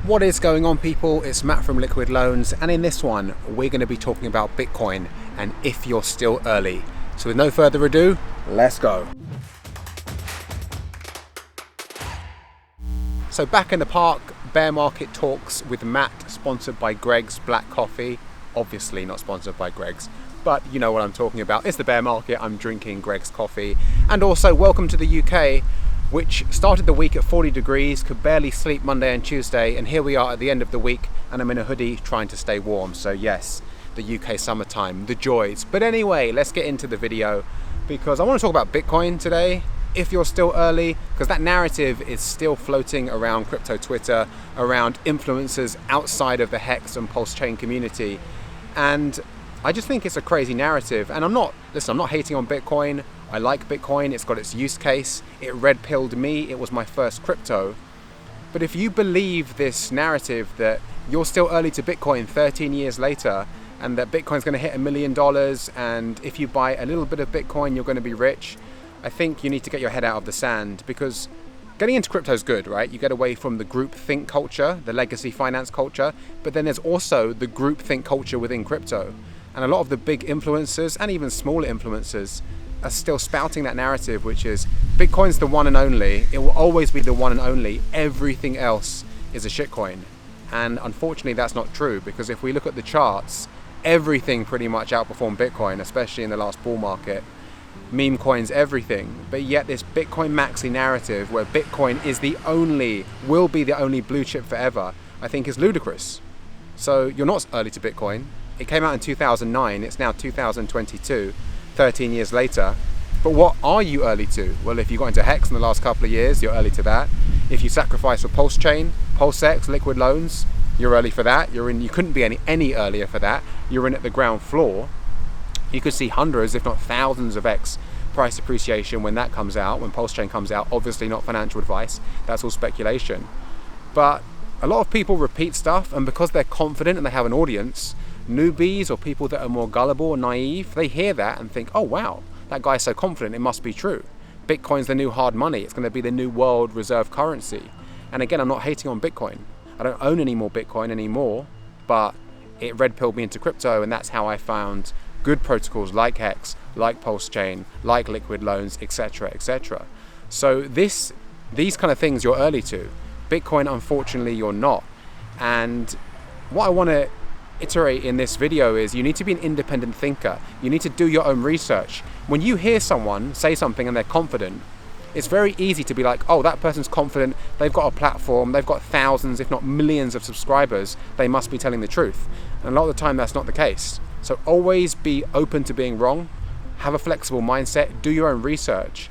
What is going on, people? It's Matt from Liquid Loans, and in this one we're going to be talking about Bitcoin and if you're still early. So with no further ado, let's go. So back in the park, bear market talks with Matt, sponsored by Greg's Black Coffee. Obviously not sponsored by Greg's, but you know what I'm talking about. It's the bear market, I'm drinking Greg's coffee. And also welcome to the UK, which started the week at 40 degrees, could barely sleep Monday and Tuesday, and here we are at the end of the week and I'm in a hoodie trying to stay warm. So yes, the UK summertime, the joys. But anyway, let's get into the video because I want to talk about Bitcoin today. If you're still early, because that narrative is still floating around crypto Twitter, around influencers outside of the Hex and Pulse chain community. And I just think it's a crazy narrative. And I'm not hating on Bitcoin. I like Bitcoin, it's got its use case. It red pilled me, it was my first crypto. But if you believe this narrative that you're still early to Bitcoin 13 years later, and that Bitcoin's gonna hit $1 million, and if you buy a little bit of Bitcoin, you're gonna be rich, I think you need to get your head out of the sand, because getting into crypto is good, right? You get away from the groupthink culture, the legacy finance culture, but then there's also the groupthink culture within crypto. And a lot of the big influencers, and even smaller influencers, are still spouting that narrative, which is Bitcoin's the one and only. It will always be the one and only. Everything else is a shitcoin. And unfortunately, that's not true, because if we look at the charts, everything pretty much outperformed Bitcoin, especially in the last bull market. Meme coins, everything. But yet this Bitcoin maxi narrative where Bitcoin is will be the only blue chip forever, I think is ludicrous. So you're not early to Bitcoin. It came out in 2009, it's now 2022. 13 years later. But what are you early to? Well, if you got into Hex in the last couple of years, you're early to that. If you sacrifice for Pulse Chain, PulseX, Liquid Loans, you're early for that. You couldn't be any earlier for that. You're in at the ground floor. You could see hundreds, if not thousands of X price appreciation when that comes out, when Pulse Chain comes out. Obviously not financial advice, that's all speculation. But a lot of people repeat stuff, and because they're confident and they have an audience, newbies or people that are more gullible or naive, they hear that and think, oh wow, that guy's so confident, it must be true. Bitcoin's the new hard money, it's going to be the new world reserve currency. And again, I'm not hating on Bitcoin. I don't own any more Bitcoin anymore, but it red pilled me into crypto, and that's how I found good protocols like Hex, like Pulse Chain, like Liquid Loans, etc., etc. So these kind of things you're early to. Bitcoin, unfortunately, you're not. And what I want to iterate in this video is you need to be an independent thinker. You need to do your own research. When you hear someone say something and they're confident, it's very easy to be like, oh, that person's confident, they've got a platform, they've got thousands, if not millions of subscribers, they must be telling the truth. And a lot of the time that's not the case. So always be open to being wrong, have a flexible mindset, do your own research.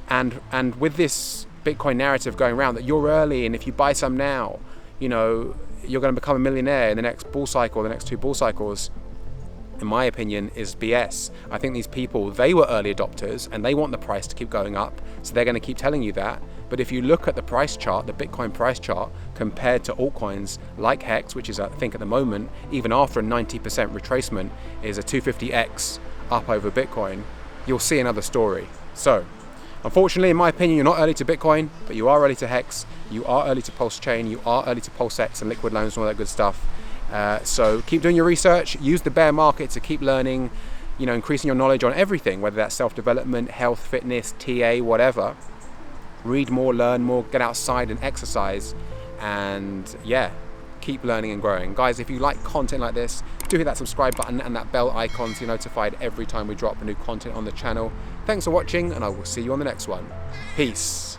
And with this Bitcoin narrative going around that you're early, and if you buy some now, you know, you're going to become a millionaire in the next bull cycle, the next 2 bull cycles, in my opinion, is BS. I think these people, they were early adopters and they want the price to keep going up, so they're going to keep telling you that. But if you look at the price chart, the Bitcoin price chart, compared to altcoins like Hex, which is, I think at the moment, even after a 90% retracement, is a 250x up over Bitcoin, you'll see another story. So, unfortunately, in my opinion, you're not early to Bitcoin, but you are early to Hex, you are early to Pulse Chain, you are early to PulseX and Liquid Loans and all that good stuff. So keep doing your research, use the bear market to keep learning, you know, increasing your knowledge on everything, whether that's self-development, health, fitness, TA, whatever. Read more, learn more, get outside and exercise, and yeah, keep learning and growing. Guys, if you like content like this, do hit that subscribe button and that bell icon so you're notified every time we drop new content on the channel. Thanks for watching, and I will see you on the next one. Peace.